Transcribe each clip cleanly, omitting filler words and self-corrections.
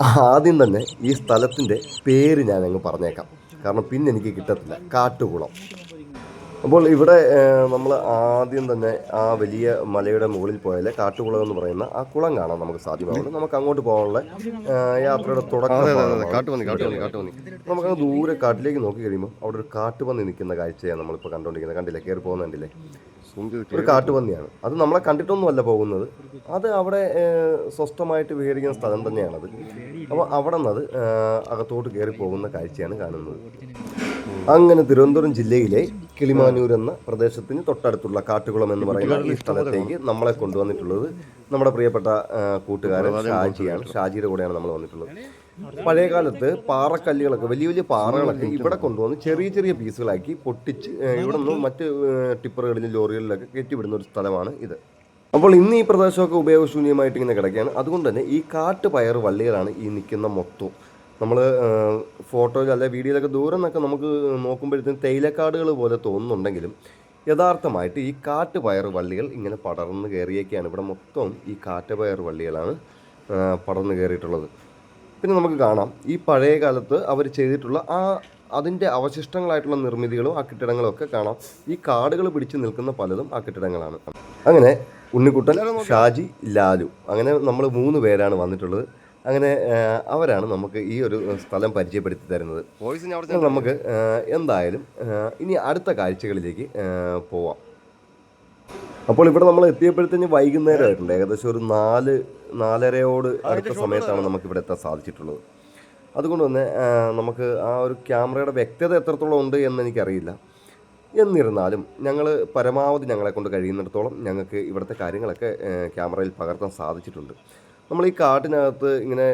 ആദ്യം തന്നെ ഈ സ്ഥലത്തിൻ്റെ പേര് ഞാനങ്ങ് പറഞ്ഞേക്കാം. കാരണം പിന്നെ എനിക്ക് കിട്ടത്തില്ല. കാട്ടുകുളം. അപ്പോൾ ഇവിടെ നമ്മൾ ആദ്യം തന്നെ ആ വലിയ മലയുടെ മുകളിൽ പോയാൽ കാട്ടുകുളം എന്ന് പറയുന്ന ആ കുളം കാണാൻ നമുക്ക് സാധ്യമാവുള്ളൂ. നമുക്ക് അങ്ങോട്ട് പോകാനുള്ള യാത്രയുടെ തുടക്ക ഭാഗമാണ് ഇവിടെയുള്ളത്. നമുക്കങ്ങ് ദൂരെ കാട്ടിലേക്ക് നോക്കി കഴിയുമ്പോൾ അവിടെ ഒരു കാട്ടുപന്നി നിൽക്കുന്ന കാഴ്ചയാണ് നമ്മളിപ്പോൾ കണ്ടുകൊണ്ടിരിക്കുന്നത്. കണ്ടില്ലേ? കയറി പോകുന്ന കണ്ടില്ലേ? ഒരു കാട്ടുപന്നിയാണ്. അത് നമ്മളെ കണ്ടിട്ടൊന്നുമല്ല പോകുന്നത്. അത് അവിടെ സ്വസ്ഥമായിട്ട് വിഹരിക്കുന്ന സ്ഥലം തന്നെയാണത്. അപ്പോൾ അവിടെ നിന്ന് അത് അകത്തോട്ട് കയറി പോകുന്ന കാഴ്ചയാണ് കാണുന്നത്. അങ്ങനെ തിരുവനന്തപുരം ജില്ലയിലെ കിളിമാനൂർ എന്ന പ്രദേശത്തിന് തൊട്ടടുത്തുള്ള കാട്ടുകുളം എന്ന് പറയുന്ന ഈ സ്ഥലത്തേക്ക് നമ്മളെ കൊണ്ടുവന്നിട്ടുള്ളത് നമ്മുടെ പ്രിയപ്പെട്ട കൂട്ടുകാരൻ ഷാജിയാണ്. ഷാജിയുടെ കൂടെയാണ് നമ്മൾ വന്നിട്ടുള്ളത്. പഴയ കാലത്ത് പാറക്കല്ലുകളൊക്കെ വലിയ വലിയ പാറകളൊക്കെ ഇവിടെ കൊണ്ടുവന്ന് ചെറിയ ചെറിയ പീസുകളാക്കി പൊട്ടിച്ച് ഇവിടെ നിന്ന് മറ്റ് ടിപ്പറുകളിലും ലോറികളിലൊക്കെ കയറ്റിവിടുന്ന ഒരു സ്ഥലമാണ് ഇത്. അപ്പോൾ ഇന്ന് ഈ പ്രദേശമൊക്കെ ഉപയോഗശൂന്യമായിട്ട് ഇങ്ങനെ കിടക്കുകയാണ്. അതുകൊണ്ട് തന്നെ ഈ കാട്ടുപയർ വള്ളികളാണ് ഈ നിൽക്കുന്ന മൊത്തം. നമ്മൾ ഫോട്ടോയിൽ അല്ലെ വീഡിയോയിലൊക്കെ ദൂരം നിന്നൊക്കെ നമുക്ക് നോക്കുമ്പോഴത്തേക്കും തേയിലക്കാടുകൾ പോലെ തോന്നുന്നുണ്ടെങ്കിലും യഥാർത്ഥമായിട്ട് ഈ കാട്ടുപയർ വള്ളികൾ ഇങ്ങനെ പടർന്ന് കയറിയൊക്കെയാണ്. ഇവിടെ മൊത്തം ഈ കാട്ടുപയർ വള്ളികളാണ് പടർന്ന് കയറിയിട്ടുള്ളത്. പിന്നെ നമുക്ക് കാണാം ഈ പഴയ കാലത്ത് അവർ ചെയ്തിട്ടുള്ള അതിൻ്റെ അവശിഷ്ടങ്ങളായിട്ടുള്ള നിർമ്മിതികളും ആ കെട്ടിടങ്ങളും ഒക്കെ കാണാം. ഈ കാടുകൾ പിടിച്ച് നിൽക്കുന്ന പലതും ആ കെട്ടിടങ്ങളാണ്. അങ്ങനെ ഉണ്ണിക്കുട്ടൻ, ഷാജി, ലാലു, അങ്ങനെ നമ്മൾ 3 പേരാണ് വന്നിട്ടുള്ളത്. അങ്ങനെ അവരാണ് നമുക്ക് ഈ ഒരു സ്ഥലം പരിചയപ്പെടുത്തി തരുന്നത്. നമുക്ക് എന്തായാലും ഇനി അടുത്ത കാഴ്ചകളിലേക്ക് പോവാം. അപ്പോൾ ഇവിടെ നമ്മൾ എത്തിയപ്പോഴത്തേന് വൈകുന്നേരമായിട്ടുണ്ട്. ഏകദേശം ഒരു 4-4:30 അടുത്ത സമയത്താണ് നമുക്കിവിടെ എത്താൻ സാധിച്ചിട്ടുള്ളത്. അതുകൊണ്ട് തന്നെ നമുക്ക് ആ ഒരു ക്യാമറയുടെ വ്യക്തത എത്രത്തോളം ഉണ്ട് എന്ന് എനിക്കറിയില്ല. എന്നിരുന്നാലും ഞങ്ങൾ പരമാവധി ഞങ്ങളെക്കൊണ്ട് കഴിയുന്നിടത്തോളം ഞങ്ങൾക്ക് ഇവിടുത്തെ കാര്യങ്ങളൊക്കെ ക്യാമറയിൽ പകർത്താൻ സാധിച്ചിട്ടുണ്ട്. നമ്മൾ ഈ കാട്ടിനകത്ത് ഇങ്ങനെ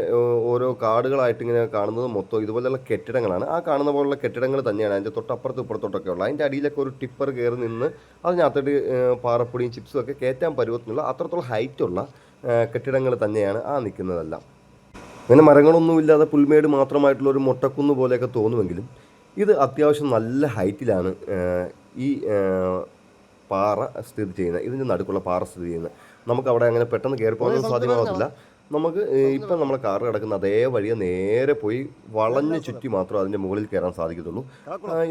ഓരോ കാടുകളായിട്ട് ഇങ്ങനെ കാണുന്നത് മൊത്തം ഇതുപോലെയുള്ള കെട്ടിടങ്ങളാണ്. ആ കാണുന്ന പോലുള്ള കെട്ടിടങ്ങൾ തന്നെയാണ് അതിൻ്റെ തൊട്ടപ്പുറത്തും ഇപ്പുറത്തോട്ടൊക്കെ ഉള്ളത്. അതിൻ്റെ അടിയിലൊക്കെ ഒരു ടിപ്പർ കയറി നിന്ന് അതിനകത്തോട്ട് പാറപ്പൊടിയും ചിപ്സും ഒക്കെ കയറ്റാൻ പരുവത്തിനുള്ള അത്രത്തോളം ഹൈറ്റുള്ള കെട്ടിടങ്ങൾ തന്നെയാണ് ആ നിൽക്കുന്നതെല്ലാം. അങ്ങനെ മരങ്ങളൊന്നുമില്ലാതെ പുൽമേട് മാത്രമായിട്ടുള്ള ഒരു മൊട്ടക്കുന്ന് പോലെയൊക്കെ തോന്നുമെങ്കിലും ഇത് അത്യാവശ്യം നല്ല ഹൈറ്റിലാണ് ഈ പാറ സ്ഥിതി ചെയ്യുന്നത്. ഇതിൻ്റെ നടുക്കുള്ള പാറ സ്ഥിതി ചെയ്യുന്നത്. നമുക്കവിടെ അങ്ങനെ പെട്ടെന്ന് കയറി പോകാൻ സാധ്യമാകത്തില്ല. നമുക്ക് ഇപ്പം നമ്മളെ കാറ് കിടക്കുന്ന അതേ വഴിയെ നേരെ പോയി വളഞ്ഞ് ചുറ്റി മാത്രം അതിൻ്റെ മുകളിൽ കയറാൻ സാധിക്കത്തുള്ളൂ.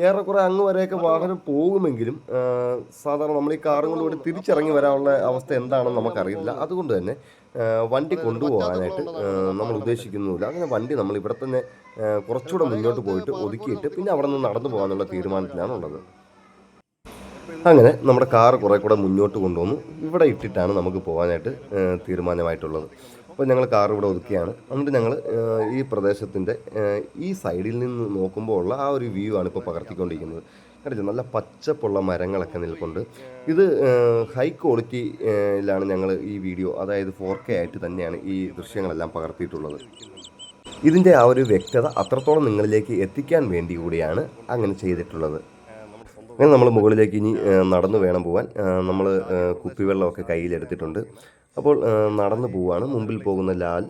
ഏറെക്കുറെ അങ്ങ് വരെയൊക്കെ വാഹനം പോകുമെങ്കിലും സാധാരണ നമ്മൾ ഈ കാറും കൊണ്ട് ഇവിടെ തിരിച്ചിറങ്ങി വരാനുള്ള അവസ്ഥ എന്താണെന്ന് നമുക്കറിയില്ല. അതുകൊണ്ട് തന്നെ വണ്ടി കൊണ്ടുപോകാനായിട്ട് നമ്മൾ ഉദ്ദേശിക്കുന്നുമില്ല. അങ്ങനെ വണ്ടി നമ്മൾ ഇവിടെ തന്നെ കുറച്ചുകൂടെ മുന്നോട്ട് പോയിട്ട് ഒതുക്കിയിട്ട് പിന്നെ അവിടെ നിന്ന് നടന്നു പോകാനുള്ള തീരുമാനത്തിലാണ് ഉള്ളത്. അങ്ങനെ നമ്മുടെ കാറ് കുറേ കൂടെ മുന്നോട്ട് കൊണ്ടുവന്നു ഇവിടെ ഇട്ടിട്ടാണ് നമുക്ക് പോകാനായിട്ട് തീരുമാനമായിട്ടുള്ളത്. അപ്പോൾ ഞങ്ങൾ കാർ ഇവിടെ ഒതുക്കിയാണ്. എന്നിട്ട് ഞങ്ങൾ ഈ പ്രദേശത്തിൻ്റെ ഈ സൈഡിൽ നിന്ന് നോക്കുമ്പോൾ ഉള്ള ആ ഒരു വ്യൂ ആണ് ഇപ്പോൾ പകർത്തിക്കൊണ്ടിരിക്കുന്നത്. കണ്ടില്ല, നല്ല പച്ചപ്പുള്ള മരങ്ങളൊക്കെ നിൽപ്പുണ്ട്. ഇത് ഹൈ ക്വാളിറ്റിയിലാണ് ഞങ്ങൾ ഈ വീഡിയോ, അതായത് 4K ആയിട്ട് തന്നെയാണ് ഈ ദൃശ്യങ്ങളെല്ലാം പകർത്തിയിട്ടുള്ളത്. ഇതിൻ്റെ ആ ഒരു വ്യക്തത അത്രത്തോളം നിങ്ങളിലേക്ക് എത്തിക്കാൻ വേണ്ടി കൂടിയാണ് അങ്ങനെ ചെയ്തിട്ടുള്ളത്. അങ്ങനെ നമ്മൾ മുകളിലേക്ക് ഇനി നടന്നു വേണം പോകാൻ. നമ്മൾ കുപ്പിവെള്ളമൊക്കെ കയ്യിലെടുത്തിട്ടുണ്ട്. അപ്പോൾ നടന്നു പോവുകയാണ്. മുമ്പിൽ പോകുന്ന ലാൽ,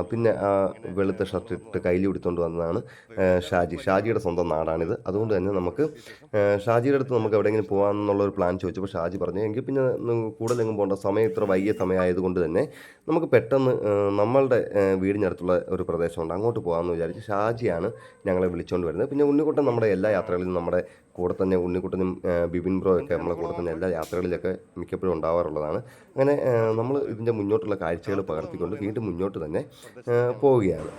പിന്നെ ആ വെളുത്ത ഷർട്ട് ഇട്ട് കയ്യിൽ പിടിച്ചുകൊണ്ട് വന്നതാണ് ഷാജിയുടെ സ്വന്തം നാടാണിത്. അതുകൊണ്ട് തന്നെ നമുക്ക് ഷാജിയുടെ അടുത്ത് നമുക്ക് എവിടെയെങ്കിലും പോകാമെന്നുള്ളൊരു പ്ലാൻ ചോദിച്ചപ്പോൾ ഷാജി പറഞ്ഞു എങ്കിൽ പിന്നെ കൂടുതലെങ്ങും പോകേണ്ട, സമയം ഇത്ര വൈകിയ സമയമായതുകൊണ്ട് തന്നെ നമുക്ക് പെട്ടെന്ന് നമ്മളുടെ വീടിനടുത്തുള്ള ഒരു പ്രദേശമുണ്ട്, അങ്ങോട്ട് പോകാമെന്ന് വിചാരിച്ച് ഷാജിയാണ് ഞങ്ങളെ വിളിച്ചുകൊണ്ട് വരുന്നത്. പിന്നെ ഉണ്ണിക്കുട്ടൻ നമ്മുടെ എല്ലാ യാത്രകളിലും നമ്മുടെ കൂടെ തന്നെ, ഉണ്ണിക്കുട്ടനും ബിബിൻ ബ്രോ ഒക്കെ നമ്മളെ കൂടെ തന്നെ എല്ലാ യാത്രകളിലൊക്കെ മിക്കപ്പോഴും ഉണ്ടാവാറുള്ളതാണ്. അങ്ങനെ നമ്മൾ ഇതിൻ്റെ മുന്നോട്ടുള്ള കാഴ്ചകൾ പകർത്തിക്കൊണ്ട് വീണ്ടും മുന്നോട്ട് തന്നെ പോവുകയാണ്.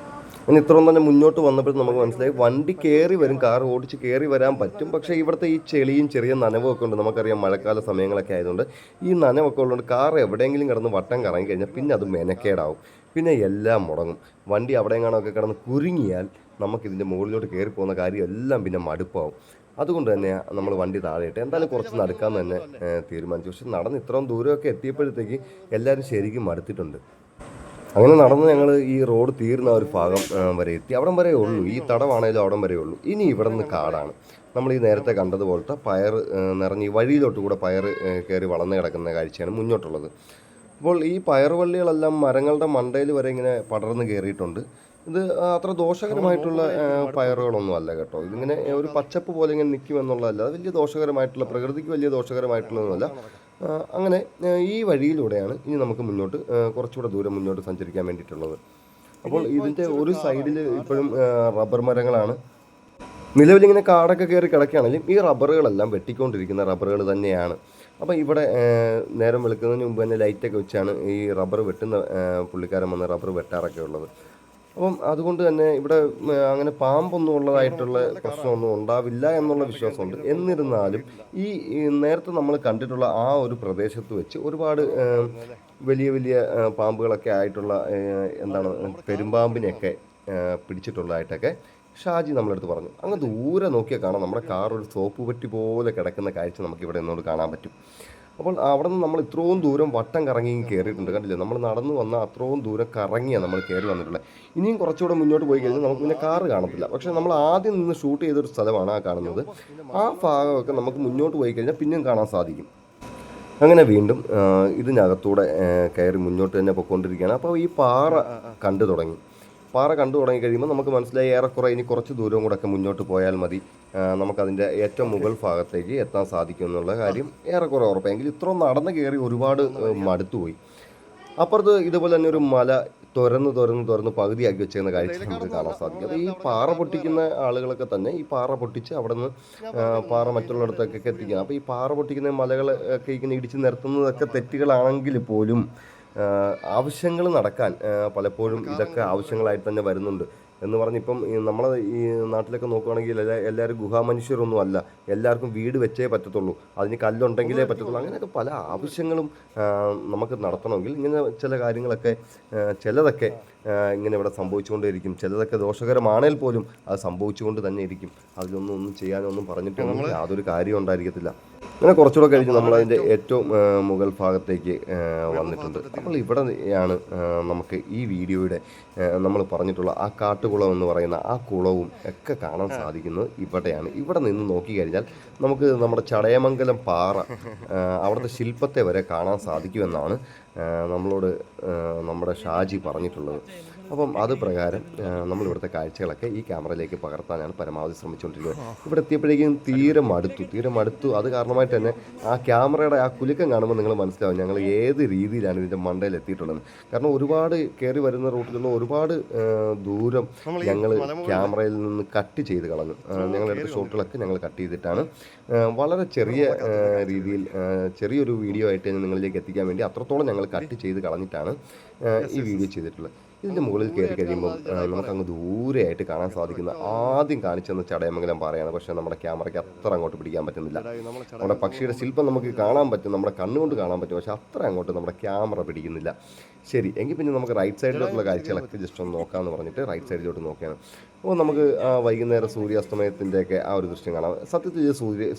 അങ്ങനെ ഇത്രയും തന്നെ മുന്നോട്ട് വന്നപ്പോൾ നമുക്ക് മനസ്സിലായി വണ്ടി കയറി വരും, കാർ ഓടിച്ച് കയറി വരാൻ പറ്റും. പക്ഷേ ഇവിടുത്തെ ഈ ചെളിയും ചെറിയ നനവൊക്കെ ഉണ്ട്. നമുക്കറിയാം മഴക്കാല സമയങ്ങളൊക്കെ ആയതുകൊണ്ട് ഈ നനവൊക്കെ ഉള്ളതുകൊണ്ട് കാർ എവിടെയെങ്കിലും കിടന്ന് വട്ടം കറങ്ങി കഴിഞ്ഞാൽ പിന്നെ അത് മെനക്കേടാവും, പിന്നെ എല്ലാം മുടങ്ങും. വണ്ടി അവിടെയെങ്ങാനൊക്കെ കിടന്ന് കുരുങ്ങിയാൽ നമുക്കിതിൻ്റെ മുകളിലോട്ട് കയറി പോകുന്ന കാര്യം എല്ലാം പിന്നെ മടുപ്പാവും. അതുകൊണ്ട് തന്നെ നമ്മൾ വണ്ടി താഴെയിട്ട് എന്തായാലും കുറച്ച് നടക്കാമെന്ന് തന്നെ തീരുമാനിച്ചു. പക്ഷെ നടന്ന് ഇത്രയും ദൂരമൊക്കെ എത്തിയപ്പോഴത്തേക്ക് എല്ലാവരും ശരിക്കും മടുത്തിട്ടുണ്ട്. അങ്ങനെ നടന്ന് ഞങ്ങൾ ഈ റോഡ് തീർന്ന ഒരു ഭാഗം വരെ എത്തി. അവിടം വരെ ഉള്ളൂ, ഈ തടമാണേലും അവിടം വരെ ഉള്ളൂ. ഇനി ഇവിടെ നിന്ന് കാടാണ്. നമ്മൾ ഈ നേരത്തെ കണ്ടതുപോലത്തെ പയർ നിറഞ്ഞ് ഈ വഴിയിലോട്ട് കൂടെ പയർ കയറി വളർന്ന് കിടക്കുന്ന കാഴ്ചയാണ് മുന്നോട്ടുള്ളത്. അപ്പോൾ ഈ പയറുവള്ളികളെല്ലാം മരങ്ങളുടെ മണ്ടയിൽ വരെ ഇങ്ങനെ പടർന്ന് കയറിയിട്ടുണ്ട്. ഇത് അത്ര ദോഷകരമായിട്ടുള്ള പയറുകളൊന്നും അല്ല കേട്ടോ. ഇതിങ്ങനെ ഒരു പച്ചപ്പ് പോലെ ഇങ്ങനെ നിൽക്കുമെന്നുള്ളതല്ല, അത് വലിയ ദോഷകരമായിട്ടുള്ള, പ്രകൃതിക്ക് വലിയ ദോഷകരമായിട്ടുള്ളതൊന്നുമല്ല. അങ്ങനെ ഈ വഴിയിലൂടെയാണ് ഇനി നമുക്ക് മുന്നോട്ട് കുറച്ചുകൂടെ ദൂരം മുന്നോട്ട് സഞ്ചരിക്കാൻ വേണ്ടിയിട്ടുള്ളത്. അപ്പോൾ ഇതിൻ്റെ ഒരു സൈഡിൽ ഇപ്പോഴും റബ്ബർ മരങ്ങളാണ്. നിലവിലിങ്ങനെ കാടൊക്കെ കയറി കിടക്കുകയാണെങ്കിലും ഈ റബ്ബറുകളെല്ലാം വെട്ടിക്കൊണ്ടിരിക്കുന്ന റബ്ബറുകൾ തന്നെയാണ്. അപ്പോൾ ഇവിടെ നേരം വെളുക്കുന്നതിന് മുമ്പ് തന്നെ ലൈറ്റൊക്കെ വെച്ചാണ് ഈ റബ്ബർ വെട്ടുന്ന പുള്ളിക്കാരൻ വന്ന് റബ്ബർ വെട്ടാറൊക്കെ ഉള്ളത്. അപ്പം അതുകൊണ്ട് തന്നെ ഇവിടെ അങ്ങനെ പാമ്പൊന്നും ഉള്ളതായിട്ടുള്ള പ്രശ്നമൊന്നും ഉണ്ടാവില്ല എന്നുള്ള വിശ്വാസമുണ്ട്. എന്നിരുന്നാലും ഈ നേരത്തെ നമ്മൾ കണ്ടിട്ടുള്ള ആ ഒരു പ്രദേശത്ത് വെച്ച് ഒരുപാട് വലിയ വലിയ പാമ്പുകളൊക്കെ ആയിട്ടുള്ള എന്താണ് പെരുമ്പാമ്പിനെയൊക്കെ പിടിച്ചിട്ടുള്ളതായിട്ടൊക്കെ ഷാജി നമ്മളടുത്ത് പറഞ്ഞു. അങ്ങ് ദൂരെ നോക്കിയാൽ കാണാം നമ്മുടെ കാർ ഒരു സോപ്പ് പെട്ടി പോലെ കിടക്കുന്ന കാഴ്ച നമുക്ക് ഇവിടെ നിന്നോട് കാണാൻ പറ്റും. അപ്പോൾ അവിടെ നിന്ന് നമ്മൾ ഇത്രയും ദൂരം വട്ടം കറങ്ങി കയറിയിട്ടുണ്ട്, കണ്ടില്ലേ? നമ്മൾ നടന്നു വന്ന അത്രയും ദൂരം കറങ്ങിയാണ് നമ്മൾ കയറി വന്നിട്ടുള്ളത്. ഇനിയും കുറച്ചുകൂടെ മുന്നോട്ട് പോയി കഴിഞ്ഞാൽ നമുക്ക് പിന്നെ കാറ് കാണത്തില്ല. പക്ഷേ നമ്മൾ ആദ്യം നിന്ന് ഷൂട്ട് ചെയ്തൊരു സ്ഥലമാണ് ആ കാണുന്നത്. ആ ഭാഗമൊക്കെ നമുക്ക് മുന്നോട്ട് പോയി കഴിഞ്ഞാൽ പിന്നെയും കാണാൻ സാധിക്കും. അങ്ങനെ വീണ്ടും ഇതിനകത്തൂടെ കയറി മുന്നോട്ട് തന്നെ പൊയ്ക്കൊണ്ടിരിക്കുകയാണ്. അപ്പോൾ ഈ പാറ കണ്ടു തുടങ്ങി. പാറ കണ്ടു തുടങ്ങി കഴിയുമ്പോൾ നമുക്ക് മനസ്സിലായി ഏറെക്കുറെ ഇനി കുറച്ച് ദൂരവും കൂടെ ഒക്കെ മുന്നോട്ട് പോയാൽ മതി നമുക്കതിൻ്റെ ഏറ്റവും മുകൾ ഭാഗത്തേക്ക് എത്താൻ സാധിക്കും എന്നുള്ള കാര്യം ഏറെക്കുറെ ഉറപ്പെങ്കിൽ ഇത്രയും നടന്ന് കയറി ഒരുപാട് മടുത്തുപോയി. അപ്പുറത്ത് ഇതുപോലെ തന്നെ ഒരു മല തുറന്ന് പകുതിയാക്കി വെച്ചിരുന്ന കാഴ്ച നമുക്ക് കാണാൻ സാധിക്കും. അത് ഈ പാറ പൊട്ടിക്കുന്ന ആളുകളൊക്കെ തന്നെ ഈ പാറ പൊട്ടിച്ച് അവിടെ നിന്ന് പാറ മറ്റുള്ളിടത്തൊക്കെ എത്തിക്കുക. അപ്പോൾ ഈ പാറ പൊട്ടിക്കുന്ന മലകളൊക്കെ ഇങ്ങനെ ഇടിച്ച് നിരത്തുന്നതൊക്കെ തെറ്റുകളാണെങ്കിൽ പോലും ആവശ്യങ്ങൾ നടക്കാൻ പലപ്പോഴും ഇതൊക്കെ ആവശ്യങ്ങളായിട്ട് തന്നെ വരുന്നുണ്ട്. എന്ന് പറഞ്ഞിപ്പം നമ്മളെ ഈ നാട്ടിലൊക്കെ നോക്കുകയാണെങ്കിൽ എല്ലാവരും ഗുഹാമനുഷ്യരൊന്നും അല്ല. എല്ലാവർക്കും വീട് വെച്ചേ പറ്റത്തുള്ളൂ, അതിന് കല്ലുണ്ടെങ്കിലേ പറ്റത്തുള്ളൂ. അങ്ങനെയൊക്കെ പല ആവശ്യങ്ങളും നമുക്ക് നടത്തണമെങ്കിൽ ഇങ്ങനെ ചില കാര്യങ്ങളൊക്കെ ചിലതൊക്കെ ഇങ്ങനെ ഇവിടെ സംഭവിച്ചുകൊണ്ടേയിരിക്കും. ചിലതൊക്കെ ദോഷകരമാണെങ്കിൽ പോലും അത് സംഭവിച്ചുകൊണ്ട് തന്നെ ഇരിക്കും. അതിലൊന്നും ചെയ്യാനൊന്നും പറഞ്ഞിട്ടൊന്നും യാതൊരു കാര്യം ഉണ്ടായിരിക്കത്തില്ല. അങ്ങനെ കുറച്ചുകൂടെ കഴിഞ്ഞ് നമ്മളതിൻ്റെ ഏറ്റവും മുകൾ ഭാഗത്തേക്ക് വന്നിട്ടുണ്ട്. അപ്പോൾ ഇവിടെയാണ് നമുക്ക് ഈ വീഡിയോയുടെ നമ്മൾ പറഞ്ഞിട്ടുള്ള ആ കാട്ടുകുളം എന്ന് പറയുന്ന ആ കുളവും ഒക്കെ കാണാൻ സാധിക്കുന്നത് ഇവിടെയാണ്. ഇവിടെ നിന്ന് നോക്കിക്കഴിഞ്ഞാൽ നമുക്ക് നമ്മുടെ ചടയമംഗലം പാറ അവിടുത്തെ ശില്പത്തെ വരെ കാണാൻ സാധിക്കുമെന്നാണ് നമ്മളോട് നമ്മുടെ ഷാജി പറഞ്ഞിട്ടുള്ളത്. അപ്പം അത് പ്രകാരം നമ്മളിവിടുത്തെ കാഴ്ചകളൊക്കെ ഈ ക്യാമറയിലേക്ക് പകർത്താനാണ് പരമാവധി ശ്രമിച്ചുകൊണ്ടിരിക്കുന്നത്. ഇവിടെ എത്തിയപ്പോഴേക്കും തീരെ മടുത്തു. അത് കാരണമായിട്ട് തന്നെ ആ ക്യാമറയുടെ ആ കുലുക്കം കാണുമ്പോൾ നിങ്ങൾ മനസ്സിലാവും ഞങ്ങൾ ഏത് രീതിയിലാണ് ഇതിൻ്റെ മണ്ടയിൽ എത്തിയിട്ടുള്ളത്. കാരണം ഒരുപാട് കയറി വരുന്ന റൂട്ടിലുള്ള ഒരുപാട് ദൂരം ഞങ്ങൾ ക്യാമറയിൽ നിന്ന് കട്ട് ചെയ്ത് കളഞ്ഞു. ഞങ്ങളെടുത്ത ഷോട്ടുകളൊക്കെ ഞങ്ങൾ കട്ട് ചെയ്തിട്ടാണ് വളരെ ചെറിയ രീതിയിൽ ചെറിയൊരു വീഡിയോ ആയിട്ട് നിങ്ങളിലേക്ക് എത്തിക്കാൻ വേണ്ടി അത്രത്തോളം ഞങ്ങൾ കട്ട് ചെയ്ത് കളഞ്ഞിട്ടാണ് ഈ വീഡിയോ ചെയ്തിട്ടുള്ളത്. ഇതിൻ്റെ മുകളിൽ കയറി കഴിയുമ്പോൾ നമുക്കങ്ങ് ദൂരെയായിട്ട് കാണാൻ സാധിക്കുന്ന ആദ്യം കാണിച്ചെന്ന് ചടയമംഗലം പാറയാണ്. പക്ഷേ നമ്മുടെ ക്യാമറയ്ക്ക് അത്ര അങ്ങോട്ട് പിടിക്കാൻ പറ്റുന്നില്ല. നമ്മുടെ പക്ഷിയുടെ ശില്പം നമുക്ക് കാണാൻ പറ്റും, നമ്മുടെ കണ്ണുകൊണ്ട് കാണാൻ പറ്റും, പക്ഷേ അത്ര അങ്ങോട്ട് നമ്മുടെ ക്യാമറ പിടിക്കുന്നില്ല. ശരി, എങ്കിൽ പിന്നെ നമുക്ക് റൈറ്റ് സൈഡിലോട്ടുള്ള കാഴ്ചകളൊക്കെ ജസ്റ്റ് ഒന്ന് നോക്കാമെന്ന് പറഞ്ഞിട്ട് റൈറ്റ് സൈഡിലോട്ട് നോക്കിയാണ്. അപ്പോൾ നമുക്ക് വൈകുന്നേരം സൂര്യാസ്തമയത്തിൻ്റെയൊക്കെ ആ ഒരു ദൃശ്യം കാണാം. സത്യത്തിൽ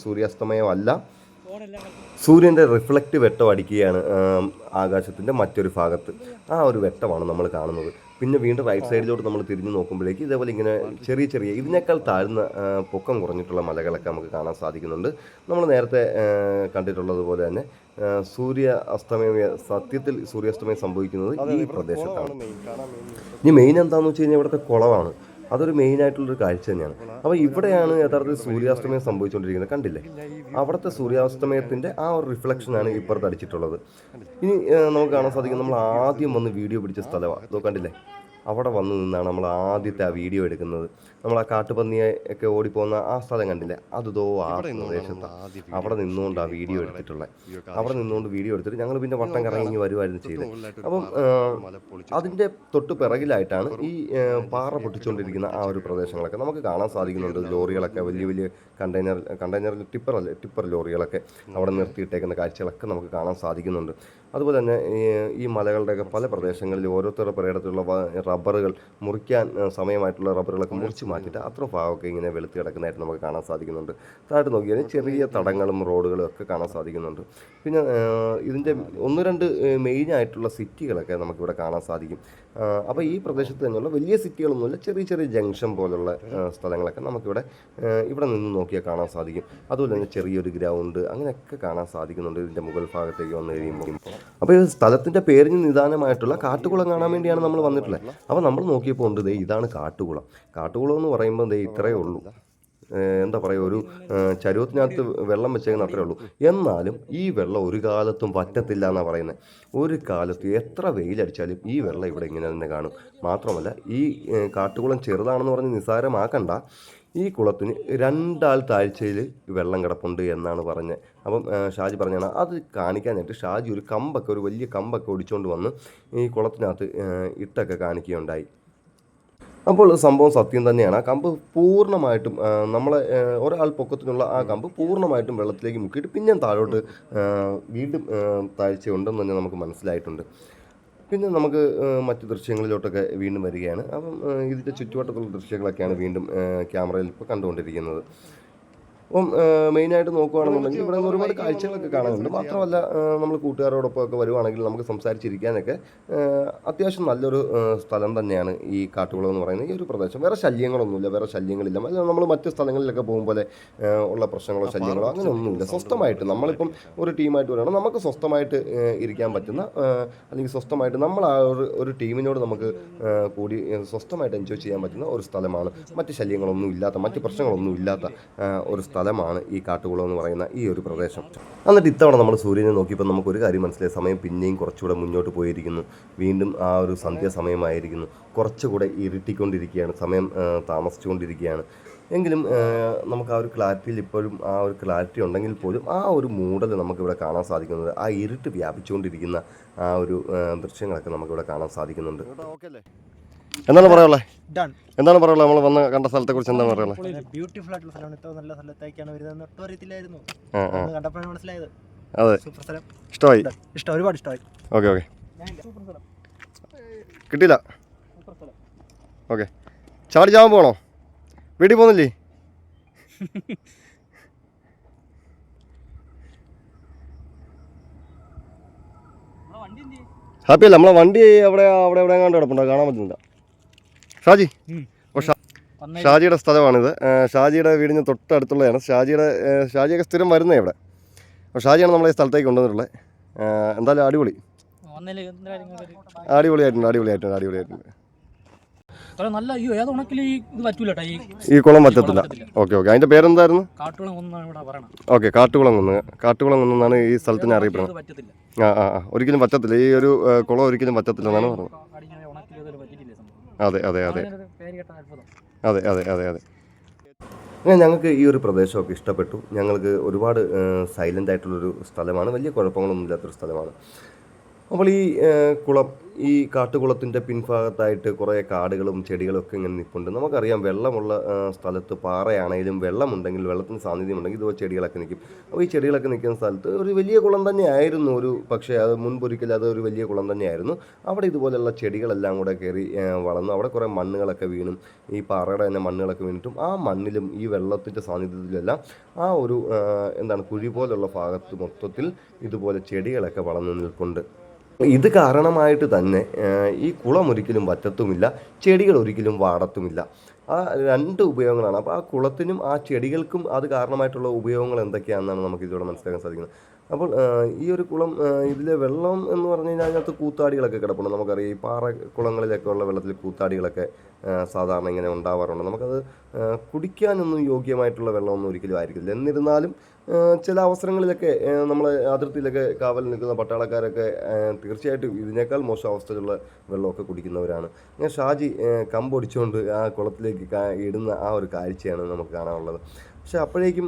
സൂര്യാസ്തമയമല്ല, സൂര്യൻ്റെ റിഫ്ലക്റ്റ് വെട്ടം അടിക്കുകയാണ് ആകാശത്തിൻ്റെ മറ്റൊരു ഭാഗത്ത്. ആ ഒരു വെട്ടമാണ് നമ്മൾ കാണുന്നത്. പിന്നെ വീണ്ടും റൈറ്റ് സൈഡിലോട്ട് നമ്മൾ തിരിഞ്ഞ് നോക്കുമ്പോഴേക്ക് ഇതേപോലെ ഇങ്ങനെ ചെറിയ ഇതിനേക്കാൾ താഴ്ന്ന പൊക്കം കുറഞ്ഞിട്ടുള്ള മലകളൊക്കെ നമുക്ക് കാണാൻ സാധിക്കുന്നുണ്ട്. നമ്മൾ നേരത്തെ കണ്ടിട്ടുള്ളതുപോലെ തന്നെ സത്യത്തിൽ സൂര്യാസ്തമയം സംഭവിക്കുന്നത് ഈ പ്രദേശത്താണ്. ഇനി മെയിൻ എന്താണെന്ന് വെച്ച് കഴിഞ്ഞാൽ ഇവിടുത്തെ കുളമാണ്. അതൊരു മെയിനായിട്ടുള്ളൊരു കാഴ്ച തന്നെയാണ്. അപ്പോൾ ഇവിടെയാണ് യഥാർത്ഥത്തിൽ സൂര്യാസ്തമയം സംഭവിച്ചുകൊണ്ടിരിക്കുന്നത്. കണ്ടില്ലേ, അവിടുത്തെ സൂര്യാസ്തമയത്തിൻ്റെ ആ ഒരു റിഫ്ലക്ഷനാണ് ഇപ്പുറത്ത് അടിച്ചിട്ടുള്ളത്. ഇനി നമുക്ക് കാണാൻ സാധിക്കും നമ്മൾ ആദ്യം വന്ന് വീഡിയോ പിടിച്ച സ്ഥലമാണ്. അതോ കണ്ടില്ലേ, അവിടെ വന്നു നിന്നാണ് നമ്മൾ ആദ്യത്തെ ആ വീഡിയോ എടുക്കുന്നത്. നമ്മൾ ആ കാട്ടുപന്നിയെ ഒക്കെ ഓടിപ്പോകുന്ന ആ സ്ഥലം കണ്ടില്ലേ, അതോ ആ പ്രദേശത്ത് അവിടെ നിന്നുകൊണ്ട് ആ വീഡിയോ എടുത്തിട്ടുള്ളത്. അവിടെ നിന്നുകൊണ്ട് വീഡിയോ എടുത്തിട്ട് ഞങ്ങൾ പിന്നെ വട്ടം കറങ്ങി വരുമായിരുന്നു ചെയ്തത്. അപ്പം അതിൻ്റെ തൊട്ട് പിറകിലായിട്ടാണ് ഈ പാറ പൊട്ടിച്ചുകൊണ്ടിരിക്കുന്ന ആ ഒരു പ്രദേശങ്ങളൊക്കെ നമുക്ക് കാണാൻ സാധിക്കുന്നുണ്ട്. ലോറികളൊക്കെ വലിയ കണ്ടെയ്നർ ടിപ്പർ ലോറികളൊക്കെ അവിടെ നിർത്തിയിട്ടേക്കുന്ന കാഴ്ചകളൊക്കെ നമുക്ക് കാണാൻ സാധിക്കുന്നുണ്ട്. അതുപോലെ തന്നെ ഈ മലകളുടെയൊക്കെ പല പ്രദേശങ്ങളിൽ ഓരോരുത്തരുടെ പ്രേടത്തിലുള്ള റബ്ബറുകൾ മുറിക്കാൻ സമയമായിട്ടുള്ള റബ്ബറുകളൊക്കെ മുറിച്ച് മാറ്റിയിട്ട് അത്ര ഭാഗമൊക്കെ ഇങ്ങനെ വെളുത്ത് കിടക്കുന്നതായിട്ട് നമുക്ക് കാണാൻ സാധിക്കുന്നുണ്ട്. താഴോട്ട് നോക്കിയാൽ ചെറിയ തടങ്ങളും റോഡുകളും ഒക്കെ കാണാൻ സാധിക്കുന്നുണ്ട്. പിന്നെ ഇതിൻ്റെ 1-2 മെയിനായിട്ടുള്ള സിറ്റികളൊക്കെ നമുക്കിവിടെ കാണാൻ സാധിക്കും. അപ്പോൾ ഈ പ്രദേശത്ത് തന്നെയുള്ള വലിയ സിറ്റികളൊന്നുമില്ല, ചെറിയ ജംഗ്ഷൻ പോലുള്ള സ്ഥലങ്ങളൊക്കെ ഇവിടെ നിന്ന് നോക്കിയാൽ കാണാൻ സാധിക്കും. അതുപോലെ തന്നെ ചെറിയൊരു ഗ്രൗണ്ട് അങ്ങനെയൊക്കെ കാണാൻ സാധിക്കുന്നുണ്ട് ഇതിൻ്റെ മുകൾ ഭാഗത്തേക്ക് വന്നു കഴിയുമ്പോൾ. അപ്പോൾ ഈ സ്ഥലത്തിൻ്റെ പേരിന് നിദാനമായിട്ടുള്ള കാട്ടുകുളം കാണാൻ വേണ്ടിയാണ് നമ്മൾ വന്നിട്ടുള്ളത്. അപ്പോൾ നമ്മൾ നോക്കിയപ്പോൾ ഉണ്ട്, ഇതാണ് കാട്ടുകുളം എന്ന് പറയുമ്പോൾ ഇത്രയേ ഉള്ളൂ. എന്താ പറയുക, ഒരു ചരുവത്തിനകത്ത് വെള്ളം വെച്ചേക്കുന്ന അത്രേ ഉള്ളൂ. എന്നാലും ഈ വെള്ളം ഒരു കാലത്തും വറ്റത്തില്ല എന്നാണ് പറയുന്നത്. ഒരു കാലത്ത് എത്ര വെയിലടിച്ചാലും ഈ വെള്ളം ഇവിടെ ഇങ്ങനെ തന്നെ കാണും. മാത്രമല്ല ഈ കാട്ടുകുളം ചെറുതാണെന്ന് പറഞ്ഞ് നിസ്സാരമാക്കണ്ട. ഈ കുളത്തിന് 2 ആൾ താഴ്ചയിൽ വെള്ളം കിടപ്പുണ്ട് എന്നാണ് പറഞ്ഞത്. അപ്പം ഷാജി പറഞ്ഞാണ് അത് കാണിക്കാനായിട്ട് ഷാജി ഒരു വലിയ കമ്പൊക്കെ ഒടിച്ചുകൊണ്ട് വന്ന് ഈ കുളത്തിനകത്ത് ഇട്ടൊക്കെ കാണിക്കുകയുണ്ടായി. അപ്പോൾ സംഭവം സത്യം തന്നെയാണ്. ആ കമ്പ് പൂർണ്ണമായിട്ടും നമ്മളെ ഒരാൾ പൊക്കത്തിനുള്ള ആ കമ്പ് പൂർണ്ണമായിട്ടും വെള്ളത്തിലേക്ക് മുക്കിയിട്ട് പിന്നെ താഴോട്ട് വീണ്ടും താഴ്ചയുണ്ടെന്ന് തന്നെ നമുക്ക് മനസ്സിലായിട്ടുണ്ട്. പിന്നെ നമുക്ക് മറ്റ് ദൃശ്യങ്ങളിലോട്ടൊക്കെ വീണ്ടും വരികയാണ്. അപ്പം ഇതിൻ്റെ ചുറ്റുവട്ടത്തുള്ള ദൃശ്യങ്ങളൊക്കെയാണ് വീണ്ടും ക്യാമറയിൽ ഇപ്പോൾ കണ്ടുകൊണ്ടിരിക്കുന്നത്. അപ്പം മെയിനായിട്ട് നോക്കുകയാണെന്നുണ്ടെങ്കിൽ ഇവിടെ നിന്ന് ഒരുപാട് കാഴ്ചകളൊക്കെ കാണാനുണ്ട്. മാത്രമല്ല നമ്മൾ കൂട്ടുകാരോടൊപ്പമൊക്കെ വരുവാണെങ്കിൽ നമുക്ക് സംസാരിച്ചിരിക്കാനൊക്കെ അത്യാവശ്യം നല്ലൊരു സ്ഥലം തന്നെയാണ് ഈ കാട്ടുകുളം എന്ന് പറയുന്നത്. ഈ ഒരു പ്രദേശം വേറെ ശല്യങ്ങളൊന്നുമില്ല, വേറെ ശല്യങ്ങളില്ല. അല്ല നമ്മൾ മറ്റ് സ്ഥലങ്ങളിലൊക്കെ പോകും പോലെ ഉള്ള പ്രശ്നങ്ങളോ ശല്യങ്ങളോ അങ്ങനെയൊന്നുമില്ല. സ്വസ്ഥമായിട്ട് നമ്മളിപ്പം ഒരു ടീമായിട്ട് വരികയാണ്, നമുക്ക് സ്വസ്ഥമായിട്ട് ഇരിക്കാൻ പറ്റുന്ന അല്ലെങ്കിൽ സ്വസ്ഥമായിട്ട് നമ്മൾ ആ ഒരു ടീമിനോട് നമുക്ക് കൂടി സ്വസ്ഥമായിട്ട് എൻജോയ് ചെയ്യാൻ പറ്റുന്ന ഒരു സ്ഥലമാണ്. മറ്റ് ശല്യങ്ങളൊന്നും ഇല്ലാത്ത, മറ്റ് പ്രശ്നങ്ങളൊന്നും ഇല്ലാത്ത ഒരു സ്ഥലമാണ് ഈ കാട്ടുകുളം എന്ന് പറയുന്ന ഈ ഒരു പ്രദേശം. എന്നിട്ട് ഇത്തവണ നമ്മൾ സൂര്യനെ നോക്കിയപ്പോൾ നമുക്കൊരു കാര്യം മനസ്സിലായി. സമയം പിന്നെയും കുറച്ചുകൂടെ മുന്നോട്ട് പോയിരിക്കുന്നു. വീണ്ടും ആ ഒരു സന്ധ്യാസമയമായിരിക്കുന്നു. കുറച്ചുകൂടെ ഇരുട്ടിക്കൊണ്ടിരിക്കുകയാണ്, സമയം താമസിച്ചുകൊണ്ടിരിക്കുകയാണ്. എങ്കിലും നമുക്ക് ആ ഒരു ക്ലാരിറ്റിയിൽ ഇപ്പോഴും ആ ഒരു ക്ലാരിറ്റി ഉണ്ടെങ്കിൽ പോലും ആ ഒരു മൂടൽ നമുക്കിവിടെ കാണാൻ സാധിക്കുന്നത്, ആ ഇരുട്ട് വ്യാപിച്ചുകൊണ്ടിരിക്കുന്ന ആ ഒരു ദൃശ്യങ്ങളൊക്കെ നമുക്കിവിടെ കാണാൻ സാധിക്കുന്നുണ്ട്. എന്താണ് പറയാനുള്ളത്? എന്താണ് പറയാനുള്ളത്? നമ്മൾ വന്ന് കണ്ട സ്ഥലത്തെ കുറിച്ച് എന്താണ് പറയാനുള്ളത്? ബ്യൂട്ടിഫുൾ ആയിട്ടുള്ള സ്ഥലമാണ്. ഇത്ര നല്ല സ്ഥലത്തേക്കാണ് വരുന്നത് ഒട്ടും അറിയത്തില്ലായിരുന്നു. കണ്ടപ്പോഴാണ് മനസ്സിലായത്. അതെ, സൂപ്പർ സ്ഥലം. ഇഷ്ടമായി? ഒരുപാട് ഇഷ്ടമായി. ഓക്കെ ഓക്കെ, കിട്ടിയില്ല. ഓക്കെ, ചാടി ചാവാൻ പോകണോ? വീട്ടിൽ പോകുന്നില്ലേ? ഹാപ്പിയല്ല? നമ്മളെ വണ്ടി അവിടെ എവിടെ കണ്ട് കിടപ്പുണ്ടോ? കാണാൻ പറ്റുന്നില്ല. ഷാജി, ഷാജിയുടെ സ്ഥലമാണിത്. ഷാജിയുടെ വീടിന് തൊട്ടടുത്തുള്ളതാണ്. ഷാജിയൊക്കെ സ്ഥിരം വരുന്നേ ഇവിടെ. അപ്പോൾ ഷാജിയാണ് നമ്മളെ ഈ സ്ഥലത്തേക്ക് കൊണ്ടുവന്നിട്ടുള്ളത്. എന്തായാലും അടിപൊളിയായിട്ടുണ്ട്. ഈ കുളം പറ്റത്തില്ല. ഓക്കെ ഓക്കെ, അതിന്റെ പേരെന്തായിരുന്നു? ഓക്കെ, കാട്ടുകുളം കുന്നാണ് ഈ സ്ഥലത്തിന് അറിയപ്പെടുന്നത്. ഒരിക്കലും പറ്റത്തില്ല, ഈ ഒരു കുളം ഒരിക്കലും പറ്റത്തില്ല എന്നാണ് പറഞ്ഞത്. അതെ അതെ അതെ അതെ അതെ അതെ അതെ. ഞങ്ങൾക്ക് ഈ ഒരു പ്രദേശമൊക്കെ ഇഷ്ടപ്പെട്ടു. ഞങ്ങൾക്ക് ഒരുപാട് സൈലൻ്റ് ആയിട്ടുള്ളൊരു സ്ഥലമാണ്, വലിയ കുഴപ്പങ്ങളൊന്നും ഇല്ലാത്തൊരു സ്ഥലമാണ്. അപ്പോൾ ഈ കുളം, ഈ കാട്ടുകുളത്തിൻ്റെ പിൻഭാഗത്തായിട്ട് കുറേ കാടുകളും ചെടികളും ഒക്കെ ഇങ്ങനെ നിൽപ്പുണ്ട്. നമുക്കറിയാം വെള്ളമുള്ള സ്ഥലത്ത് പാറയാണെങ്കിലും വെള്ളമുണ്ടെങ്കിൽ, വെള്ളത്തിന് സാന്നിധ്യമുണ്ടെങ്കിൽ ഇതുപോലെ ചെടികളൊക്കെ നിൽക്കും. അപ്പോൾ ഈ ചെടികളൊക്കെ നിൽക്കുന്ന സ്ഥലത്ത് ഒരു വലിയ കുളം തന്നെയായിരുന്നു. പക്ഷേ അത് മുൻപൊരിക്കൽ അതൊരു വലിയ കുളം തന്നെയായിരുന്നു. അവിടെ ഇതുപോലെയുള്ള ചെടികളെല്ലാം കൂടെ കയറി വളർന്നു. അവിടെ കുറേ മണ്ണുകളൊക്കെ വീണും, ഈ പാറയുടെ തന്നെ മണ്ണുകളൊക്കെ വീണിട്ടും ആ മണ്ണിലും ഈ വെള്ളത്തിൻ്റെ സാന്നിധ്യത്തിലെല്ലാം ആ ഒരു കുഴി പോലുള്ള ഭാഗത്ത് മൊത്തത്തിൽ ഇതുപോലെ ചെടികളൊക്കെ വളർന്നു നിൽപ്പുണ്ട്. ഇത് കാരണമായിട്ട് തന്നെ ഈ കുളം ഒരിക്കലും വറ്റത്തുമില്ല, ചെടികൾ ഒരിക്കലും വാടത്തുമില്ല. ആ 2 ഉപയോഗങ്ങളാണ്. അപ്പോൾ ആ കുളത്തിനും ആ ചെടികൾക്കും അത് കാരണമായിട്ടുള്ള ഉപയോഗങ്ങൾ എന്തൊക്കെയാണെന്നാണ് നമുക്ക് ഇതിലൂടെ മനസ്സിലാക്കാൻ സാധിക്കുന്നത്. അപ്പോൾ ഈ ഒരു കുളം, ഇതിലെ വെള്ളം എന്ന് പറഞ്ഞു കഴിഞ്ഞാൽ അതിനകത്ത് കൂത്താടികളൊക്കെ കിടപ്പുണ്ട്. നമുക്കറിയാം ഈ പാറ കുളങ്ങളിലൊക്കെ ഉള്ള വെള്ളത്തിൽ കൂത്താടികളൊക്കെ സാധാരണ ഇങ്ങനെ ഉണ്ടാവാറുണ്ട്. നമുക്കത് കുടിക്കാനൊന്നും യോഗ്യമായിട്ടുള്ള വെള്ളമൊന്നും ഒരിക്കലും ആയിരിക്കില്ല. എന്നിരുന്നാലും ചില അവസരങ്ങളിലൊക്കെ നമ്മളെ അതിർത്തിയിലൊക്കെ കാവൽ നിൽക്കുന്ന പട്ടാളക്കാരൊക്കെ തീർച്ചയായിട്ടും ഇതിനേക്കാൾ മോശം അവസ്ഥയിലുള്ള വെള്ളമൊക്കെ കുടിക്കുന്നവരാണ്. ഷാജി കമ്പൊടിച്ചുകൊണ്ട് ആ കുളത്തിലേക്ക് ഇടുന്ന ആ ഒരു കാഴ്ചയാണ് നമുക്ക് കാണാനുള്ളത്. പക്ഷെ അപ്പോഴേക്കും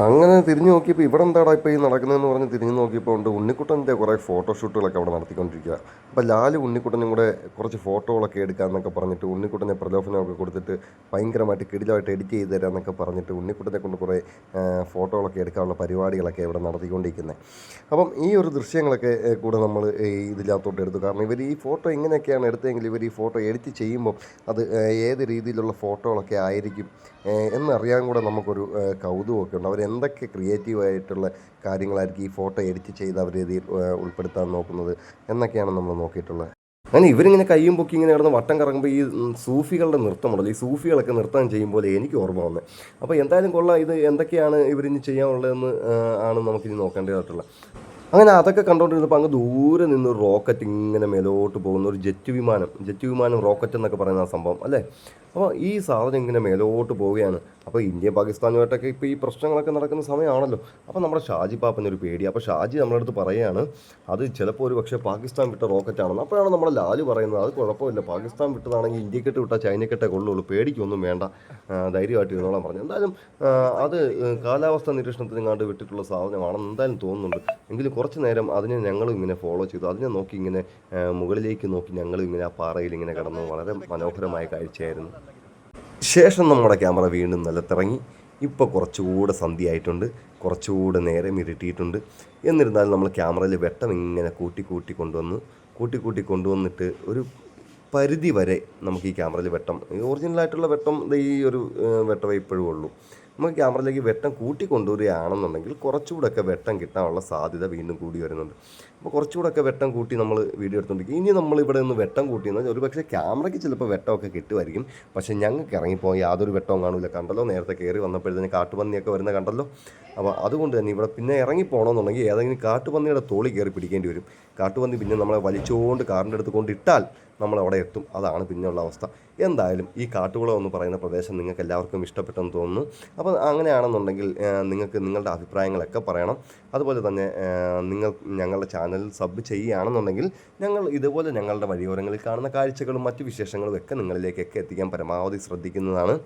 അങ്ങനെ തിരിഞ്ഞു നോക്കിയപ്പോൾ ഇവിടെ എന്താടാ ഇപ്പോൾ ഈ നടക്കുന്നതെന്ന് പറഞ്ഞ് തിരിഞ്ഞു നോക്കിയപ്പോൾ ഉണ്ട് ഉണ്ണിക്കുട്ടൻ്റെ കുറേ ഫോട്ടോഷൂട്ടുകളൊക്കെ അവിടെ നടത്തിക്കൊണ്ടിരിക്കുക. അപ്പോൾ ലാല് ഉണ്ണിക്കുട്ടനും കൂടെ കുറച്ച് ഫോട്ടോകളൊക്കെ എടുക്കാമെന്നൊക്കെ പറഞ്ഞിട്ട് ഉണ്ണിക്കുട്ടനെ പ്രലോഭനമൊക്കെ കൊടുത്തിട്ട് ഭയങ്കരമായിട്ട് കിടിലമായിട്ട് എഡിറ്റ് ചെയ്ത് തരാമെന്നൊക്കെ പറഞ്ഞിട്ട് ഉണ്ണിക്കുട്ടനെ കൊണ്ട് കുറേ ഫോട്ടോകളൊക്കെ എടുക്കാനുള്ള പരിപാടികളൊക്കെ ഇവിടെ നടത്തിക്കൊണ്ടിരിക്കുന്നത്. അപ്പം ഈ ഒരു ദൃശ്യങ്ങളൊക്കെ കൂടെ നമ്മൾ ഇതിനകത്തോട്ട് എടുത്തു. കാരണം ഇവർ ഈ ഫോട്ടോ ഇങ്ങനെയൊക്കെയാണ് എടുത്തതെങ്കിൽ ഇവർ ഈ ഫോട്ടോ എഡിറ്റ് ചെയ്യുമ്പോൾ അത് ഏത് രീതിയിലുള്ള ഫോട്ടോകളൊക്കെ ആയിരിക്കും എന്നറിയാൻ കൂടെ നമുക്കൊരു കൗതുകമൊക്കെ ഉണ്ട്. അവരെന്തൊക്കെ ക്രിയേറ്റീവായിട്ടുള്ള കാര്യങ്ങളായിരിക്കും ഈ ഫോട്ടോ എഡിറ്റ് ചെയ്ത് അവർ ഇതിൽ ഉൾപ്പെടുത്താൻ നോക്കുന്നത് എന്നൊക്കെയാണ് നമ്മൾ നോക്കിയിട്ടുള്ളത്. അങ്ങനെ ഇവരിങ്ങനെ കയ്യും പൊക്കി ഇങ്ങനെ കിടന്ന് വട്ടം കറങ്ങുമ്പോൾ ഈ സൂഫികളുടെ നൃത്തമുണ്ടല്ലോ, ഈ സൂഫികളൊക്കെ നൃത്തം ചെയ്യുമ്പോൾ എനിക്ക് ഓർമ്മ വന്നത്. അപ്പോൾ എന്തായാലും കൊള്ളാം, ഇത് എന്തൊക്കെയാണ് ഇവരിനി ചെയ്യാനുള്ളതെന്ന് ആണ് നമുക്കിനി നോക്കേണ്ടതായിട്ടുള്ളത്. അങ്ങനെ അതൊക്കെ കണ്ടുകൊണ്ടിരുന്നപ്പോൾ അങ്ങ് ദൂരെ നിന്ന് റോക്കറ്റ് ഇങ്ങനെ മേലോട്ട് പോകുന്ന ഒരു ജെറ്റ് വിമാനം റോക്കറ്റ് എന്നൊക്കെ പറയുന്ന ആ സംഭവം അല്ലേ. അപ്പോൾ ഈ സാധനം ഇങ്ങനെ മേലോട്ട് പോവുകയാണ്. അപ്പോൾ ഇന്ത്യയും പാകിസ്ഥാനുമായിട്ടൊക്കെ ഇപ്പോൾ ഈ പ്രശ്നങ്ങളൊക്കെ നടക്കുന്ന സമയമാണല്ലോ. അപ്പോൾ നമ്മുടെ ഷാജി പാപ്പനൊരു പേടി. അപ്പോൾ ഷാജി നമ്മുടെ അടുത്ത് പറയുകയാണ് അത് ചിലപ്പോൾ ഒരു പക്ഷേ പാകിസ്ഥാൻ വിട്ട റോക്കറ്റാണെന്ന്. അപ്പോഴാണ് നമ്മുടെ ലാല് പറയുന്നത് അത് കുഴപ്പമില്ല, പാകിസ്ഥാൻ വിട്ടതാണെങ്കിൽ ഇന്ത്യക്കെട്ട് വിട്ടാൽ ചൈനക്കെട്ടേ കൊള്ളുള്ളൂ, പേടിക്കൊന്നും വേണ്ട, ധൈര്യമായിട്ട് ഇരുന്നോളാൻ പറഞ്ഞു. എന്തായാലും അത് കാലാവസ്ഥാ നിരീക്ഷണത്തിനെങ്ങാണ്ട് വിട്ടിട്ടുള്ള സാധനമാണെന്ന് എന്തായാലും തോന്നുന്നുണ്ട്. എങ്കിലും കുറച്ച് നേരം അതിനെ ഞങ്ങളും ഇങ്ങനെ ഫോളോ ചെയ്തു. അതിനെ നോക്കി ഇങ്ങനെ മുകളിലേക്ക് നോക്കി ഞങ്ങളും ഇങ്ങനെ ആ പാറയിൽ ഇങ്ങനെ കിടന്നു. വളരെ മനോഹരമായ കാഴ്ചയായിരുന്നു. ശേഷം നമ്മുടെ ക്യാമറ വീണ്ടും നിലത്തിറങ്ങി. ഇപ്പോൾ കുറച്ചുകൂടെ സന്ധ്യയായിട്ടുണ്ട്, കുറച്ചുകൂടെ നേരം ഇരുട്ടിയിട്ടുണ്ട്. എന്നിരുന്നാലും നമ്മൾ ക്യാമറയിൽ വെട്ടം ഇങ്ങനെ കൂട്ടി കൊണ്ടുവന്നിട്ട് ഒരു പരിധി വരെ നമുക്ക് ഈ ക്യാമറയിൽ വെട്ടം, ഒറിജിനലായിട്ടുള്ള വെട്ടം ഈ ഒരു വെട്ടമേ ഇപ്പോഴും ഉള്ളൂ. നമുക്ക് ക്യാമറയിലേക്ക് വെട്ടം കൊണ്ടുവരികയാണെന്നുണ്ടെങ്കിൽ കുറച്ചുകൂടെയൊക്കെ വെട്ടം കിട്ടാനുള്ള സാധ്യത വീണ്ടും കൂടി വരുന്നുണ്ട്. അപ്പോൾ കുറച്ചുകൂടെയൊക്കെ വെട്ടം കൂട്ടി നമ്മൾ വീഡിയോ എടുത്തുകൊണ്ടിരിക്കും. ഇനി നമ്മളിവിടെ നിന്ന് വെട്ടം കൂട്ടിയെന്നാൽ ഒരു പക്ഷേ ക്യാമറയ്ക്ക് ചിലപ്പോൾ വെട്ടമൊക്കെ കിട്ടുമായിരിക്കും, പക്ഷേ ഞങ്ങൾക്ക് ഇറങ്ങിപ്പോയി യാതൊരു വെട്ടവും കാണില്ല. കണ്ടല്ലോ, നേരത്തെ കയറി വന്നപ്പോഴത്തേന് കാട്ടുപന്നിയൊക്കെ വരുന്ന കണ്ടല്ലോ. അപ്പോൾ അതുകൊണ്ട് തന്നെ ഇവിടെ പിന്നെ ഇറങ്ങിപ്പോകണമെന്നുണ്ടെങ്കിൽ ഏതെങ്കിലും കാട്ടുപന്നിയുടെ തോളി കയറി പിടിക്കേണ്ടി വരും. കാട്ടുപന്നി പിന്നെ നമ്മളെ വലിച്ചുകൊണ്ട് കാറിൻ്റെ അടുത്ത് കൊണ്ടിട്ടാൽ നമ്മളവിടെ എത്തും. അതാണ് പിന്നെയുള്ള അവസ്ഥ. എന്തായാലും ഈ കാട്ടുകുളം എന്ന് പറയുന്ന പ്രദേശം നിങ്ങൾക്ക് എല്ലാവർക്കും ഇഷ്ടപ്പെട്ടെന്ന് തോന്നുന്നു. അപ്പോൾ അങ്ങനെയാണെന്നുണ്ടെങ്കിൽ നിങ്ങൾക്ക് നിങ്ങളുടെ അഭിപ്രായങ്ങളൊക്കെ പറയണം. അതുപോലെ തന്നെ നിങ്ങൾ ഞങ്ങളുടെ ചാനൽ സബ് ചെയ്യുകയാണെന്നുണ്ടെങ്കിൽ ഞങ്ങൾ ഇതുപോലെ ഞങ്ങളുടെ വഴിയോരങ്ങളിൽ കാണുന്ന കാഴ്ചകളും മറ്റു വിശേഷങ്ങളും ഒക്കെ നിങ്ങളിലേക്കൊക്കെ എത്തിക്കാൻ പരമാവധി ശ്രദ്ധിക്കുന്നതാണ്.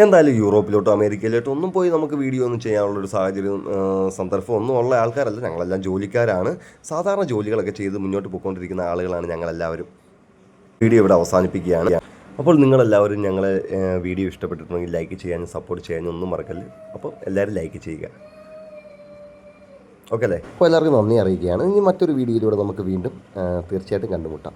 എന്തായാലും യൂറോപ്പിലോട്ടോ അമേരിക്കയിലോട്ടോ ഒന്നും പോയി നമുക്ക് വീഡിയോ ഒന്നും ചെയ്യാനുള്ളൊരു സാഹചര്യം സന്ദർഭം ഒന്നും ഉള്ള ആൾക്കാരല്ല. ഞങ്ങളെല്ലാം ജോലിക്കാരാണ്. സാധാരണ ജോലികളൊക്കെ ചെയ്ത് മുന്നോട്ട് പോയിക്കൊണ്ടിരിക്കുന്ന ആളുകളാണ് ഞങ്ങളെല്ലാവരും. വീഡിയോ ഇവിടെ അവസാനിപ്പിക്കുകയാണ്. അപ്പോൾ നിങ്ങളെല്ലാവരും ഞങ്ങളെ വീഡിയോ ഇഷ്ടപ്പെട്ടിട്ടുണ്ടെങ്കിൽ ലൈക്ക് ചെയ്യാനും സപ്പോർട്ട് ചെയ്യാനും ഒന്നും മറക്കല്ല്. അപ്പോൾ എല്ലാവരും ലൈക്ക് ചെയ്യുക. ഓക്കെ അല്ലേ? അപ്പോൾ എല്ലാവർക്കും നന്ദി അറിയിക്കുകയാണ്. ഇനി മറ്റൊരു വീഡിയോയിലൂടെ നമുക്ക് വീണ്ടും തീർച്ചയായിട്ടും കണ്ടുമുട്ടാം.